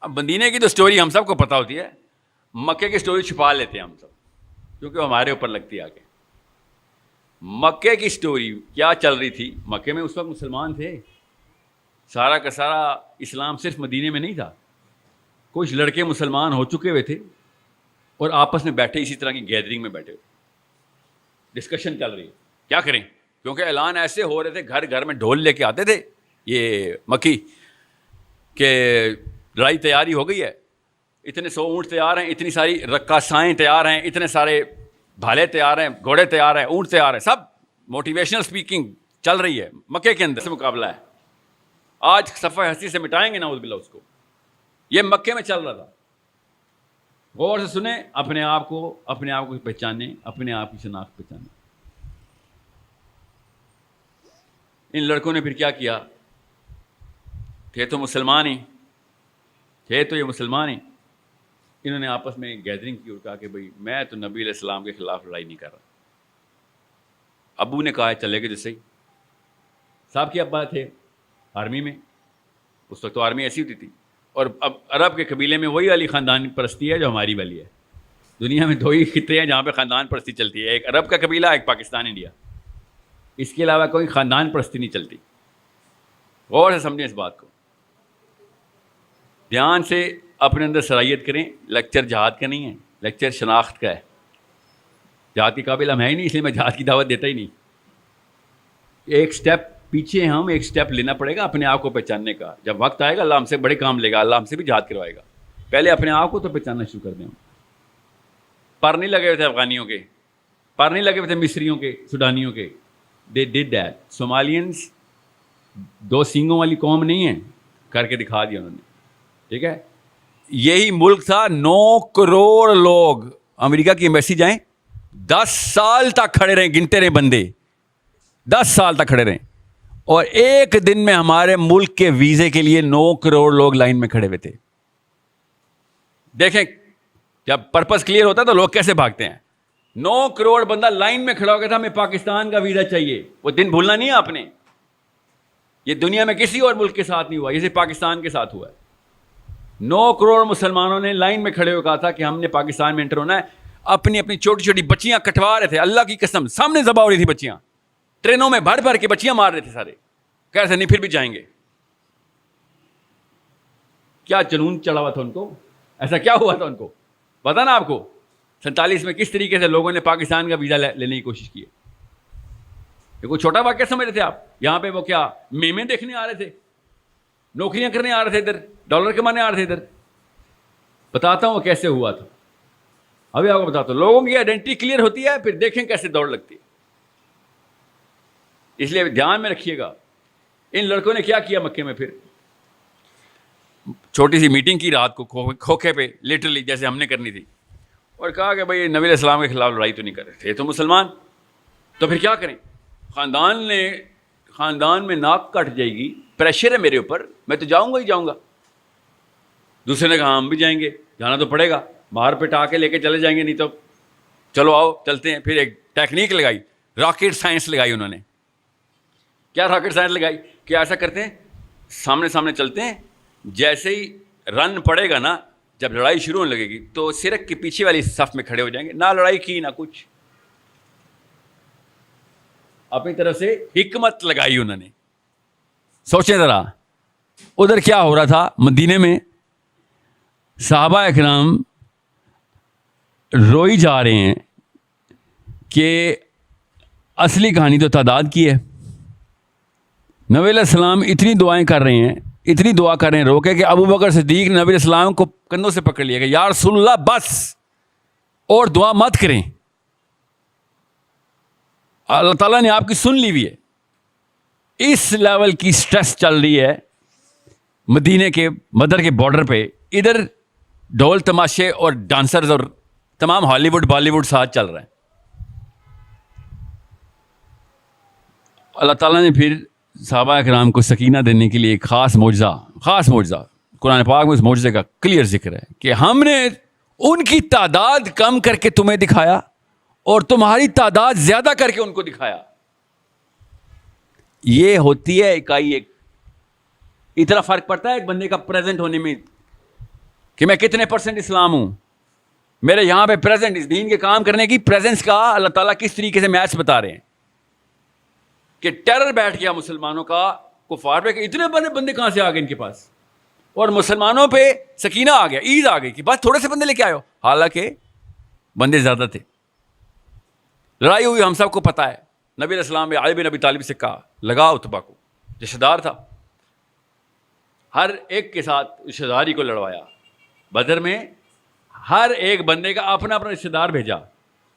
اب مدینے کی تو سٹوری ہم سب کو پتہ ہوتی ہے، مکے کی سٹوری چھپا لیتے ہیں ہم سب کیونکہ وہ ہمارے اوپر لگتی ہے آگے. مکے کی سٹوری کیا چل رہی تھی؟ مکے میں اس وقت مسلمان تھے، سارا کا سارا اسلام صرف مدینے میں نہیں تھا. کچھ لڑکے مسلمان ہو چکے ہوئے تھے اور آپس میں بیٹھے اسی طرح کی گیدرنگ میں بیٹھے ہوئے، ڈسکشن چل رہی ہے کیا کریں، کیونکہ اعلان ایسے ہو رہے تھے، گھر گھر میں ڈھول لے کے آتے تھے یہ مکی کہ لڑائی تیاری ہو گئی ہے، اتنے 100 اونٹ تیار ہیں، اتنی ساری رقاصائیں تیار ہیں، اتنے سارے بھالے تیار ہیں، گھوڑے تیار ہیں، اونٹ تیار ہیں، سب موٹیویشنل سپیکنگ چل رہی ہے مکے کے اندر سے مقابلہ ہے. آج صفحہ ہستی سے مٹائیں گے نعوذ باللہ اس کو. یہ مکے میں چل رہا تھا. غور سے سنیں، اپنے آپ کو پہچانے، اپنے آپ کی شناخت پہچانے. ان لڑکوں نے پھر کیا کیا؟ تھے تو مسلمان ہی، تھے تو یہ مسلمان ہی. انہوں نے آپس میں گیدرنگ کی اور کہا کہ بھئی میں تو نبی علیہ السلام کے خلاف لڑائی نہیں کر رہا. ابو نے کہا چلے گے تو صحیح. صاحب کے ابا تھے آرمی میں، اس وقت تو آرمی ایسی ہوتی تھی. اور اب عرب کے قبیلے میں وہی والی خاندان پرستی ہے جو ہماری والی ہے. دنیا میں 2 ہی خطے ہیں جہاں پہ خاندان پرستی چلتی ہے، ایک عرب کا قبیلہ، ایک پاکستان انڈیا. اس کے علاوہ کوئی خاندان پرستی نہیں چلتی. غور سے سمجھیں اس بات کو، دھیان سے اپنے اندر صلاحیت کریں. لیکچر جہاد کا نہیں ہے، لیکچر شناخت کا ہے. جہاد کے قابل ہم ہے ہی نہیں، اس لیے میں جہاد کی دعوت دیتا ہی نہیں. ایک سٹیپ پیچھے ہم ایک سٹیپ لینا پڑے گا اپنے آپ کو پہچاننے کا. جب وقت آئے گا اللہ ہم سے بڑے کام لے گا، اللہ ہم سے بھی جہاد کروائے گا. پہلے اپنے آپ کو تو پہچاننا شروع کر دیں. پر نہیں لگے ہوئے تھے افغانیوں کے، پر نہیں لگے ہوئے تھے مصریوں کے، سوڈانیوں کے. دے ڈڈ دیٹ. صومالینس 2 سینگوں والی قوم نہیں ہے، کر کے دکھا دیا انہوں نے. ٹھیک ہے، یہی ملک تھا 9 کروڑ لوگ. امریکہ کی ایمبیسی جائیں، 10 سال تک کھڑے رہیں، گنتے رہے بندے، 10 سال تک کھڑے رہیں. اور ایک دن میں ہمارے ملک کے ویزے کے لیے 9 کروڑ لوگ لائن میں کھڑے ہوئے تھے. دیکھیں جب پرپس کلیئر ہوتا ہے تو لوگ کیسے بھاگتے ہیں. 9 کروڑ بندہ لائن میں کھڑا ہو گیا تھا، ہمیں پاکستان کا ویزا چاہیے. وہ دن بھولنا نہیں ہے آپ نے. یہ دنیا میں کسی اور ملک کے ساتھ نہیں ہوا، یہ صرف پاکستان کے ساتھ ہوا ہے. 9 کروڑ مسلمانوں نے لائن میں کھڑے ہو کہا تھا کہ ہم نے پاکستان میں انٹر ہونا ہے. اپنی اپنی چھوٹی چھوٹی بچیاں کٹوا رہے تھے، اللہ کی قسم سامنے ذبح ہو رہی تھی بچیاں. ٹرینوں میں بھر بھر کے بچیاں مار رہے تھے سارے. کیسے نہیں، پھر بھی جائیں گے. کیا جنون چڑھا ہوا تھا ان کو، ایسا کیا ہوا تھا ان کو پتا نا آپ کو. 47 میں کس طریقے سے لوگوں نے پاکستان کا ویزا لینے کی کوشش کی ہے. یہ کوئی چھوٹا واقعہ سمجھ رہے تھے آپ؟ یہاں پہ وہ کیا میمیں دیکھنے آ رہے تھے، نوکریاں کرنے آ رہے تھے، ادھر ڈالر کمانے آ رہے تھے. ادھر بتاتا ہوں کیسے ہوا تھا. ابھی آپ کو بتاتا ہوں. لوگوں کی آئیڈینٹی کلیئر ہوتی ہے، پھر دیکھیں کیسے دوڑ لگتی ہے. اس لیے دھیان میں رکھیے گا. ان لڑکوں نے کیا کیا مکے میں؟ پھر چھوٹی سی میٹنگ کی رات کو کھوکھے پہ، لٹرلی جیسے ہم نے کرنی تھی، اور کہا کہ بھائی نبی علیہ السلام کے خلاف لڑائی تو نہیں کر رہے تھے تو مسلمان، تو پھر کیا کریں؟ خاندان میں ناک کٹ جائے گی، پریشر ہے میرے اوپر، میں تو جاؤں گا ہی جاؤں گا. دوسرے نے کہا ہم بھی جائیں گے، جانا تو پڑے گا، مار پٹا کے لے کے چلے جائیں گے، نہیں تو چلو آؤ چلتے ہیں. پھر ایک ٹیکنیک لگائی، راکٹ سائنس لگائی انہوں نے. کیا راکٹ سائنس لگائی کہ ایسا کرتے ہیں، سامنے سامنے چلتے ہیں، جیسے ہی رن پڑے گا نا، جب لڑائی شروع ہونے لگے گی تو سرک کے پیچھے والی صف میں کھڑے ہو جائیں گے. نہ لڑائی کی نہ کچھ، اپنی طرف سے حکمت لگائی انہوں نے. سوچیں ذرا ادھر کیا ہو رہا تھا. مدینے میں صحابہ اکرام روئی جا رہے ہیں کہ اصلی کہانی تو تعداد کی ہے. نبی علیہ السلام اتنی دعائیں کر رہے ہیں، اتنی دعا کر رہے ہیں روکے کہ ابو بکر صدیق نے نبی علیہ السلام کو کندھوں سے پکڑ لیا کہ یا رسول اللہ بس اور دعا مت کریں، اللہ تعالیٰ نے آپ کی سن لی ہوئی ہے. اس لیول کی سٹریس چل رہی ہے مدینے کے مدر کے بارڈر پہ. ادھر ڈھول تماشے اور ڈانسرز اور تمام ہالی ووڈ بالی ووڈ ساتھ چل رہے ہیں. اللہ تعالیٰ نے پھر صحابہ اکرام کو سکینہ دینے کے لیے ایک خاص معجزہ قرآن پاک میں اس معجزے کا کلیئر ذکر ہے کہ ہم نے ان کی تعداد کم کر کے تمہیں دکھایا اور تمہاری تعداد زیادہ کر کے ان کو دکھایا. یہ ہوتی ہے اکائی ایک. اتنا فرق پڑتا ہے ایک بندے کا پریزنٹ ہونے میں. کہ میں کتنے % اسلام ہوں. میرے یہاں پہ پریزنٹ اس دین کے کام کرنے کی پریزنس کا اللہ تعالیٰ کس طریقے سے میچ بتا رہے ہیں کہ ٹیرر بیٹھ گیا مسلمانوں کا کفار پہ کہ اتنے بندے کہاں سے آ گئے ان کے پاس, اور مسلمانوں پہ سکینہ آ گیا, عید آ گئی کہ بس تھوڑے سے بندے لے کے آئے ہو, حالانکہ بندے زیادہ تھے. لڑائی ہوئی ہم سب کو پتہ ہے. نبی علیہ السلام نے علی بن ابی طالب سے کہا لگا اتبا کو, رشتہ دار تھا, ہر ایک کے ساتھ رشتہ داری کو لڑوایا. بدر میں ہر ایک بندے کا اپنا اپنا رشتہ دار بھیجا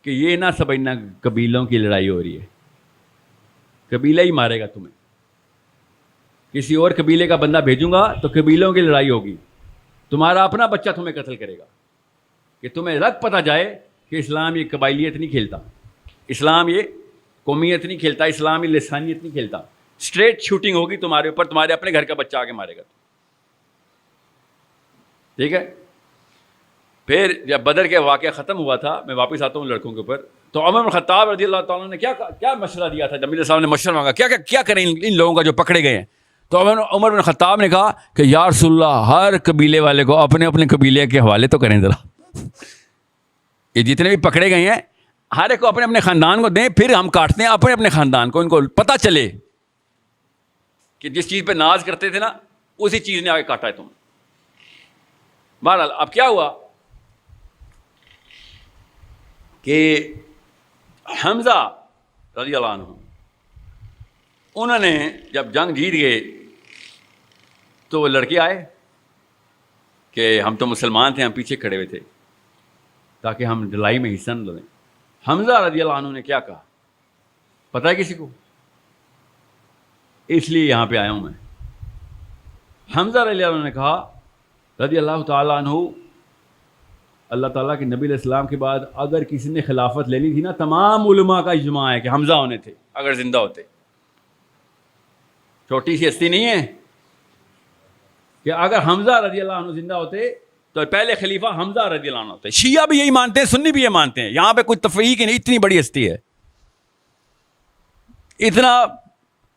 کہ یہ نہ سمجھنا قبیلوں کی لڑائی ہو رہی ہے, قبیلہ ہی مارے گا تمہیں. کسی اور قبیلے کا بندہ بھیجوں گا تو قبیلوں کی لڑائی ہوگی, تمہارا اپنا بچہ تمہیں قتل کرے گا. کہ تمہیں رگ پتہ جائے کہ اسلام یہ قبائلیت نہیں کھیلتا, اسلام یہ قومیت نہیں کھیلتا, اسلام یہ لسانیت نہیں کھیلتا. اسٹریٹ شوٹنگ ہوگی تمہارے اوپر, تمہارے اپنے گھر کا بچہ آ کے مارے گا. ٹھیک ہے. پھر جب بدر کے واقعہ ختم ہوا تھا, میں واپس آتا ہوں لڑکوں کے اوپر, تو عمر بن خطاب رضی اللہ تعالیٰ نے کیا مشورہ دیا تھا. جب میرے صاحب نے مشورہ مانگا کیا کریں ان لوگوں کا جو پکڑے گئے ہیں, تو عمر بن خطاب نے کہا کہ یا رسول اللہ ہر قبیلے والے کو اپنے اپنے قبیلے کے حوالے تو کریں ذرا. یہ جتنے بھی پکڑے گئے ہیں ہر ایک کو اپنے اپنے خاندان کو دیں, پھر ہم کاٹتے ہیں اپنے اپنے خاندان کو, ان کو پتہ چلے کہ جس چیز پہ ناز کرتے تھے نا اسی چیز نے آگے کاٹا ہے تم. بہرحال اب کیا ہوا کہ حمزہ رضی اللہ عنہ انہوں نے جب جنگ جیت گئے تو وہ لڑکے آئے کہ ہم تو مسلمان تھے, ہم پیچھے کھڑے ہوئے تھے تاکہ ہم لڑائی میں حصہ نہ لیں. حمزہ رضی اللہ عنہ نے کیا کہا پتہ ہے کسی کو؟ اس لیے یہاں پہ آیا ہوں میں. حمزہ رضی اللہ عنہ نے کہا رضی اللہ تعالیٰ عنہ, اللہ تعالیٰ کے نبی علیہ السلام کے بعد اگر کسی نے خلافت لینی تھی نا, تمام علماء کا اجماع ہے کہ حمزہ ہونے تھے اگر زندہ ہوتے. چھوٹی سی ہستی نہیں ہے کہ اگر حمزہ رضی اللہ عنہ زندہ ہوتے تو پہلے خلیفہ حمزہ رضی اللہ عنہ ہوتے. شیعہ بھی یہی مانتے ہیں, سنی بھی یہ مانتے ہیں, یہاں پہ کوئی تفریق نہیں, اتنی بڑی ہستی ہے, اتنا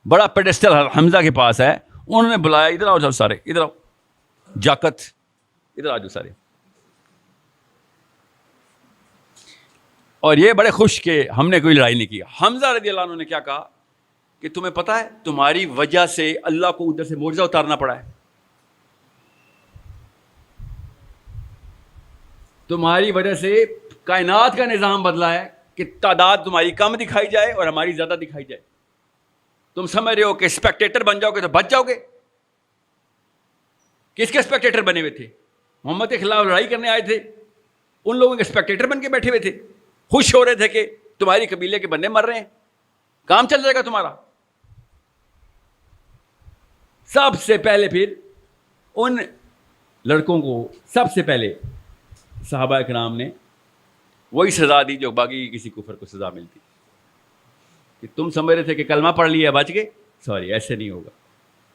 بڑا پیڈسٹل حمزہ کے پاس ہے. انہوں نے بلایا ادھر آؤ سارے, ادھر آؤ جاکت, ادھر آ جاؤ سارے. اور یہ بڑے خوش کہ ہم نے کوئی لڑائی نہیں کی. حمزہ رضی اللہ عنہ نے کیا کہا کہ تمہیں پتہ ہے تمہاری وجہ سے اللہ کو ادھر سے معجزہ اتارنا پڑا ہے, تمہاری وجہ سے کائنات کا نظام بدلا ہے کہ تعداد تمہاری کم دکھائی جائے اور ہماری زیادہ دکھائی جائے. تم سمجھ رہے ہو کہ اسپیکٹیٹر بن جاؤ گے تو بچ جاؤ گے. کس کے اسپیکٹیٹر بنے ہوئے تھے؟ محمد کے خلاف لڑائی کرنے آئے تھے, ان لوگوں کے اسپیکٹیٹر بن کے بیٹھے ہوئے تھے, خوش ہو رہے تھے کہ تمہاری قبیلے کے بندے مر رہے ہیں, کام چل جائے گا تمہارا. سب سے پہلے پھر ان لڑکوں کو سب سے پہلے صحابہ اکرام نے وہی سزا دی جو باقی کسی کفر کو سزا ملتی, کہ تم سمجھ رہے تھے کہ کلمہ پڑھ لیا بچ گئے, سوری ایسے نہیں ہوگا.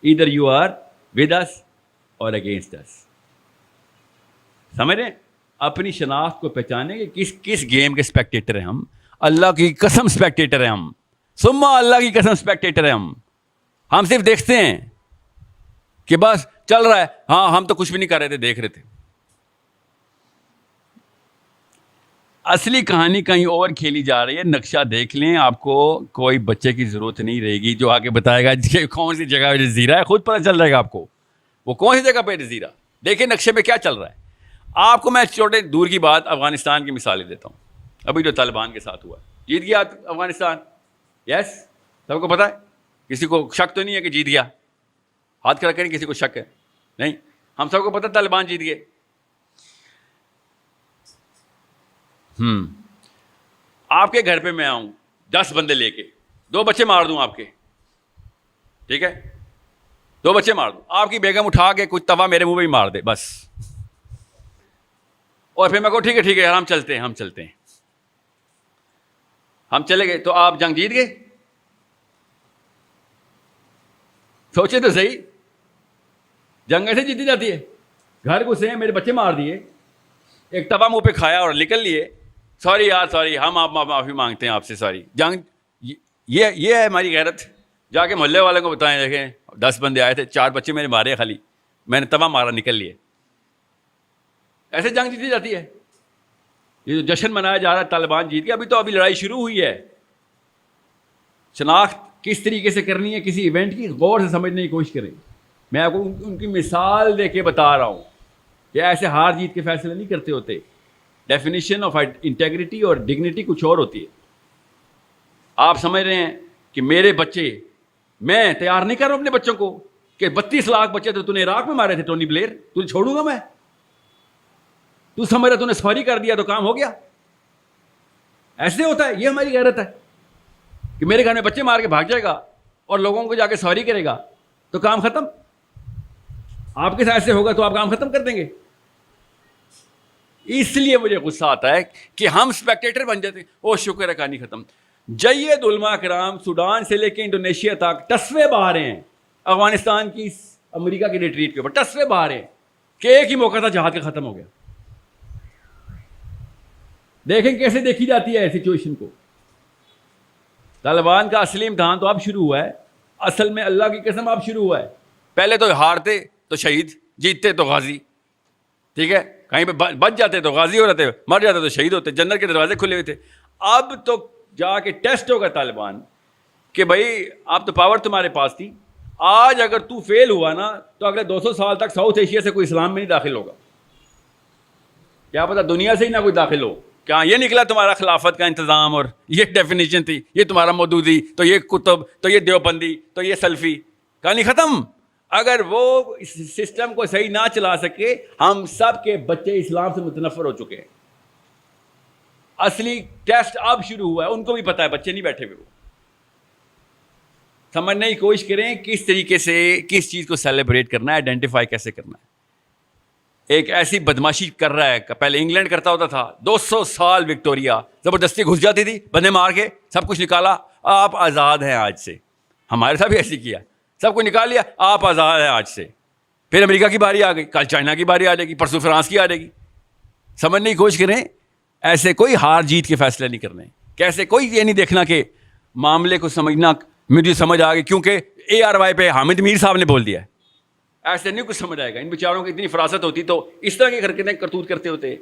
ادھر یو آر ود اس اور اگینسٹ اس. سمجھ رہے ہیں؟ اپنی شناخت کو پہچانے کہ کس گیم کے اسپیکٹیٹر ہیں ہم. اللہ کی قسم اسپیکٹیٹر ہیں ہم, سما اللہ کی قسم اسپیکٹیٹر ہیں ہم صرف دیکھتے ہیں کہ بس چل رہا ہے, ہاں ہم تو کچھ بھی نہیں کر رہے تھے, دیکھ رہے تھے. اصلی کہانی کہیں اور کھیلی جا رہی ہے. نقشہ دیکھ لیں, آپ کو کوئی بچے کی ضرورت نہیں رہے گی جو آگے بتائے گا کہ کون سی جگہ پہ جزیرہ ہے, خود پتہ چل جائے گا آپ کو وہ کون سی جگہ پہ جزیرہ. دیکھیں نقشے پہ کیا چل رہا ہے. آپ کو میں چھوٹے دور کی بات افغانستان کی مثالیں دیتا ہوں. ابھی جو طالبان کے ساتھ ہوا, جیت گیا افغانستان, یس سب کو پتہ ہے, کسی کو شک تو نہیں ہے کہ جیت گیا, ہاتھ کھڑا کریں کسی کو شک ہے نہیں, ہم سب کو پتہ طالبان جیت گئے. آپ کے گھر پہ میں آؤں 10 بندے لے کے, 2 بچے مار دوں آپ کے, ٹھیک ہے, 2 بچے مار دوں, آپ کی بیگم اٹھا کے کوئی توا میرے منہ پہ ہی مار دے بس, اور پھر میں کہوں ٹھیک ہے یار ہم چلتے ہیں, ہم چلے گئے تو آپ جنگ جیت گئے. سوچے تو صحیح, جنگ ایسے جیتی جاتی ہے. گھر گھسے ہیں, میرے بچے مار دیے, ایک توا منہ پہ کھایا اور نکل لیے, سوری یار سوری, ہم آپ معافی مانگتے ہیں آپ سے, سوری. جنگ یہ ہے ہماری غیرت. جا کے محلے والوں کو بتائیں, دیکھیں 10 بندے آئے تھے, 4 بچے میرے مارے, خالی میں نے توا مارا, نکل لیے. ایسے جنگ جیتی جاتی ہے. یہ جو جشن منایا جا رہا ہے طالبان جیت کے، ابھی لڑائی شروع ہوئی ہے. شناخت کس طریقے سے کرنی ہے کسی ایونٹ کی، غور سے سمجھنے کی کوشش کریں. میں آپ کو ان کی مثال دے کے بتا رہا ہوں کہ ایسے ہار جیت کے فیصلے نہیں کرتے ہوتے. ڈیفینیشن آف انٹیگریٹی اور ڈگنیٹی کچھ اور ہوتی ہے. آپ سمجھ رہے ہیں کہ میرے بچے، میں تیار نہیں کر رہا ہوں اپنے بچوں کو کہ 32 لاکھ بچے تو نے عراق میں مارے تھے ٹونی بلیئر، تجھے چھوڑوں گا میں؟ تو سمجھ رہا تو نے سفاری کر دیا تو کام ہو گیا؟ ایسے ہوتا ہے. یہ ہماری غیرت ہے کہ میرے گھر میں بچے مار کے بھاگ جائے گا اور لوگوں کو جا کے سواری کرے گا تو کام ختم. آپ کے ساتھ ایسے ہوگا تو آپ کام ختم کر دیں گے. اس لیے مجھے غصہ آتا ہے کہ ہم اسپیکٹیٹر بن جاتے ہیں. او شکر ہے کہانی ختم. جید علماء کرام سوڈان سے لے کے انڈونیشیا تک ٹسوے بہا رہے ہیں افغانستان کی امریکہ کی ریٹریٹ کے اوپر، ٹسوے بہا رہے ہیں کہ ایک ہی موقع تھا جہاد کا ختم ہو گیا. دیکھیں کیسے دیکھی جاتی ہے سچویشن کو. طالبان کا اصلی امتحان تو اب شروع ہوا ہے. اصل میں اللہ کی قسم اب شروع ہوا ہے. پہلے تو ہارتے تو شہید، جیتتے تو غازی. ٹھیک ہے، کہیں پہ بچ جاتے تو غازی ہو رہتے، مر جاتے تو شہید ہوتے. جنت کے دروازے کھلے ہوئے تھے. اب تو جا کے ٹیسٹ ہوگا طالبان کہ بھائی اب تو پاور تمہارے پاس تھی. آج اگر تو فیل ہوا نا تو اگلے 200 سال تک ساؤتھ ایشیا سے کوئی اسلام میں نہیں داخل ہوگا. کیا پتا دنیا سے ہی نہ کوئی داخل ہو. کیا یہ نکلا تمہارا خلافت کا انتظام اور یہ ڈیفینیشن تھی، یہ تمہارا مودودی، تو یہ کتب، تو یہ دیوبندی، تو یہ سلفی. کہانی ختم. اگر وہ اس سسٹم کو صحیح نہ چلا سکے، ہم سب کے بچے اسلام سے متنفر ہو چکے ہیں. اصلی ٹیسٹ اب شروع ہوا ہے. ان کو بھی پتا ہے، بچے نہیں بیٹھے ہوئے. وہ سمجھنے کی کوشش کریں کس طریقے سے کس چیز کو سیلیبریٹ کرنا ہے، آئیڈینٹیفائی کیسے کرنا ہے. ایک ایسی بدماشی کر رہا ہے کہ پہلے انگلینڈ کرتا ہوتا تھا. 200 سال وکٹوریا زبردستی گھس جاتی تھی، بندے مار کے سب کچھ نکالا. آپ آزاد ہیں آج سے. ہمارے ساتھ بھی ایسے کیا، سب کو نکال لیا، آپ آزاد ہیں آج سے. پھر امریکہ کی باری آ گئی، کل چائنا کی باری آ جائے گی، پرسوں فرانس کی آ جائے گی. سمجھنے کی کوشش کریں. ایسے کوئی ہار جیت کے فیصلے نہیں کرنے. کیسے کوئی یہ نہیں دیکھنا کہ معاملے کو سمجھنا مجھے سمجھ آ گئی کیونکہ ARY پہ حامد میر صاحب نے بول دیا. ایسے نہیں کچھ سمجھ آئے گا. ان بیچاروں کی اتنی فراست ہوتی تو اس طرح کی حرکتیں کرتوت کرتے ہوتے.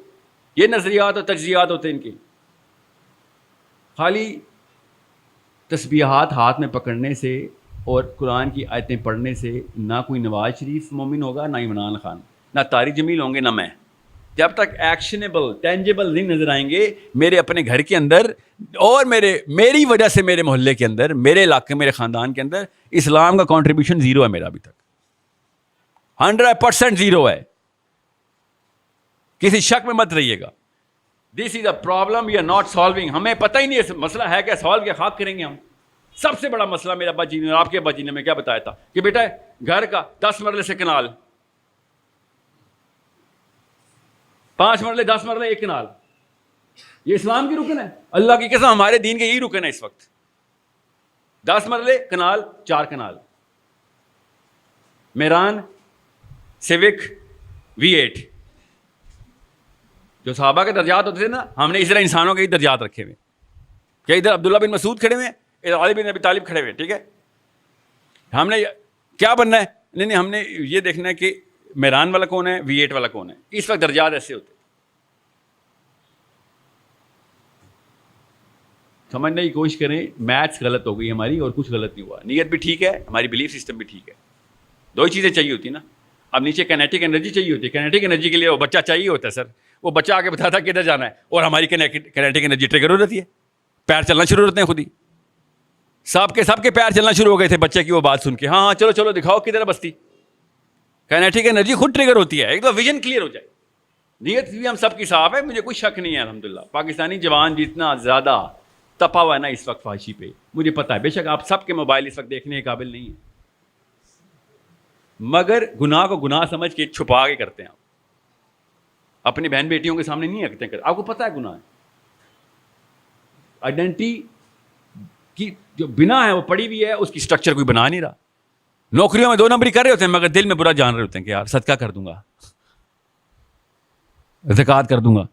یہ نظریات اور تجزیات ہوتے ان کے. خالی تسبیحات ہاتھ میں پکڑنے سے اور قرآن کی آیتیں پڑھنے سے نہ کوئی نواز شریف مومن ہوگا، نہ عمران خان، نہ طارق جمیل ہوں گے، نہ میں. جب تک ایکشنیبل ٹینجیبل نہیں نظر آئیں گے میرے اپنے گھر کے اندر اور میری وجہ سے میرے محلے کے اندر، میرے علاقے، میرے خاندان کے اندر، اسلام کا کنٹریبیوشن زیرو ہے میرا ابھی تک. 100% زیرو ہے. کسی شک میں مت رہیے گا. This is a problem we are not solving. ہمیں پتہ ہی نہیں ہے مسئلہ ہے کیا، سوال کیا خاک کریں گے ہم. سب سے بڑا مسئلہ میرے ابا جی نے اور آپ کے ابا جی نے میں کیا بتایا تھا کہ بیٹا گھر کا 10 مرلے سے کنال، 5 مرلے 10 مرلے ایک کنال، یہ اسلام کی رکن ہے. اللہ کی قسم ہمارے دین کے یہی رکن ہے اس وقت. 10 مرلے کنال، 4 کنال، میران، سیوک، V8. جو صحابہ کے درجات ہوتے تھے نا، ہم نے اس طرح انسانوں کے ہی درجات رکھے ہوئے کہ ادھر عبداللہ بن مسعود کھڑے ہوئے، ادھر علی بن ابی طالب کھڑے ہوئے. ٹھیک ہے، ہم نے کیا بننا ہے؟ نہیں ہم نے یہ دیکھنا ہے کہ میران والا کون ہے، V8 والا کون ہے. اس وقت درجات ایسے ہوتے. سمجھنے کی کوشش کریں. میتھس غلط ہو گئی ہماری اور کچھ غلط نہیں ہوا. نیت بھی ٹھیک ہے، ہماری بلیف سسٹم بھی ٹھیک ہے. 2 ہی چیزیں چاہیے ہوتی نا. اب نیچے کینیٹک انرجی چاہیے ہوتی ہے. کینیٹک انرجی کے لیے وہ بچہ چاہیے ہوتا ہے. سر وہ بچہ آ کے بتاتا ہے کدھر جانا ہے اور ہماری کینیٹک انرجی ٹریگر ہو جاتی ہے. پیر چلنا شروع ہوتے ہیں خود ہی. سب کے پیر چلنا شروع ہو گئے تھے بچے کی وہ بات سن کے. ہاں چلو دکھاؤ کدھر بستی. کینیٹک انرجی خود ٹریگر ہوتی ہے. ایک تو ویژن کلیئر ہو جائے. نیت بھی ہم سب کی صاف ہے، مجھے کوئی شک نہیں ہے. الحمدللہ پاکستانی جوان جتنا زیادہ تپا ہوا ہے نا اس وقت فحاشی پہ، مجھے پتا ہے. بے شک آپ سب کے موبائل اس وقت دیکھنے کے قابل نہیں ہیں، مگر گناہ کو گناہ سمجھ کے چھپا کے کرتے ہیں. آپ اپنی بہن بیٹیوں کے سامنے نہیں رکھتے ہیں. آپ کو پتا ہے گناہ ہے. آئیڈینٹی کی جو بنا ہے وہ پڑی ہوئی ہے، اس کی سٹرکچر کوئی بنا نہیں رہا. نوکریوں میں 2 نمبری کر رہے ہوتے ہیں مگر دل میں برا جان رہے ہوتے ہیں کہ یار صدقہ کر دوں گا، زکوٰۃ کر دوں گا.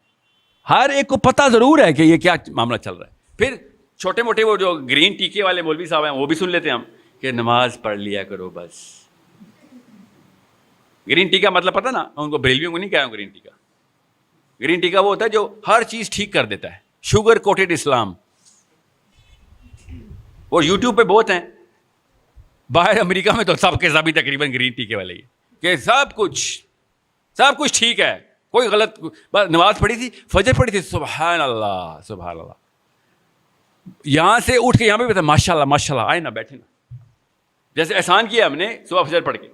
ہر ایک کو پتہ ضرور ہے کہ یہ کیا معاملہ چل رہا ہے. پھر چھوٹے موٹے وہ جو گرین ٹیکے والے مولوی صاحب ہیں وہ بھی سن لیتے ہیں ہم کہ نماز پڑھ لیا کرو بس. گرین ٹی کا مطلب پتہ نا، ان کو بریلویوں کو نہیں کہہ رہا ہوں گرین ٹی کا. گرین ٹی کا وہ ہوتا ہے جو ہر چیز ٹھیک کر دیتا ہے، شوگر کوٹڈ اسلام. اور یوٹیوب پہ بہت ہیں، باہر امریکہ میں تو سب کے سبھی تقریباً گرین ٹی کے والے ہی کہ سب کچھ ٹھیک ہے، کوئی غلط. بس نماز پڑھی تھی، فجر پڑھی تھی، سبحان اللہ سبحان اللہ، یہاں سے اٹھ کے یہاں پہ ماشاء اللہ ماشاء اللہ، آئے نا بیٹھے نا، جیسے احسان کیا ہم نے صبح فجر پڑھ کے.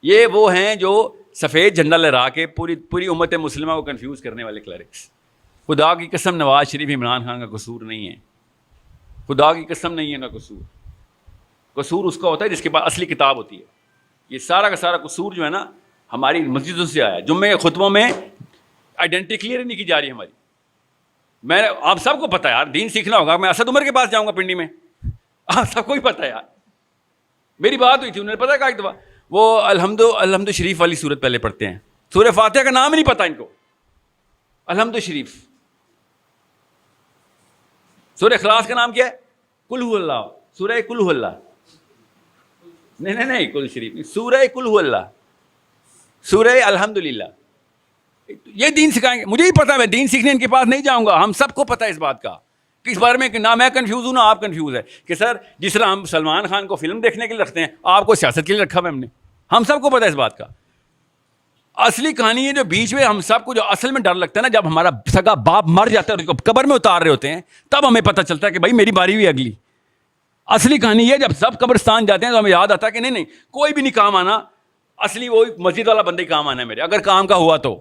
یہ وہ ہیں جو سفید جھنڈا لہرا کے پوری امت مسلمہ کو کنفیوز کرنے والے کلرکس. خدا کی قسم نواز شریف عمران خان کا قصور نہیں ہے، خدا کی قسم نہیں ہے ان کا قصور. قصور اس کا ہوتا ہے جس کے پاس اصلی کتاب ہوتی ہے. یہ سارا کا سارا قصور جو ہے نا ہماری مسجدوں سے آیا. جمعے کے خطبوں میں آئیڈینٹی کلیئر نہیں کی جا رہی ہماری. میں آپ سب کو پتہ ہے یار، دین سیکھنا ہوگا. میں اسد عمر کے پاس جاؤں گا پنڈی میں، آپ سب کو ہی پتہ ہے یار. میری بات ہوئی تھی، انہوں نے پتہ کہا ایک دفعہ وہ الحمد شریف والی صورت پہلے پڑھتے ہیں، سورہ فاتحہ کا نام ہی نہیں پتہ ان کو. الحمد شریف. سورہ اخلاص کا نام کیا ہے؟ قل هو اللہ. سورہ قل هو اللہ، نہیں قل شریف نہیں، سورہ قل هو اللہ، سورہ الحمدللہ. یہ دین سکھائیں گے. مجھے ہی پتا ہے، میں دین سیکھنے ان کے پاس نہیں جاؤں گا. ہم سب کو پتہ ہے اس بات کا کہ اس بارے میں نہ میں کنفیوز ہوں نہ آپ کنفیوز ہے کہ سر جس طرح ہم سلمان خان کو فلم دیکھنے کے لیے رکھتے ہیں، آپ کو سیاست کے لیے رکھا ہوا ہم نے. ہم سب کو پتہ ہے اس بات کا. اصلی کہانی ہے جو بیچ میں ہم سب کو جو اصل میں ڈر لگتا ہے نا، جب ہمارا سگا باپ مر جاتا ہے اور اس کو قبر میں اتار رہے ہوتے ہیں، تب ہمیں پتہ چلتا ہے کہ بھائی میری باری ہوئی اگلی. اصلی کہانی یہ جب سب قبرستان جاتے ہیں تو ہمیں یاد آتا ہے کہ نہیں کوئی بھی نہیں کام آنا، اصلی وہی مسجد والا بندہ ہی کام آنا ہے میرے، اگر کام کا ہوا تو.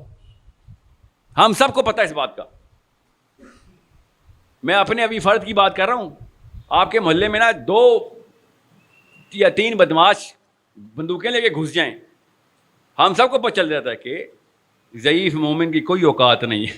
ہم سب کو پتہ ہے اس بات کا. میں اپنے ابھی فرد کی بات کر رہا ہوں. آپ کے محلے میں نا 2 یا 3 بدماش بندوقیں لے کے گھس جائیں، ہم سب کو پتہ چل جاتا ہے کہ ضعیف مومن کی کوئی اوقات نہیں ہے.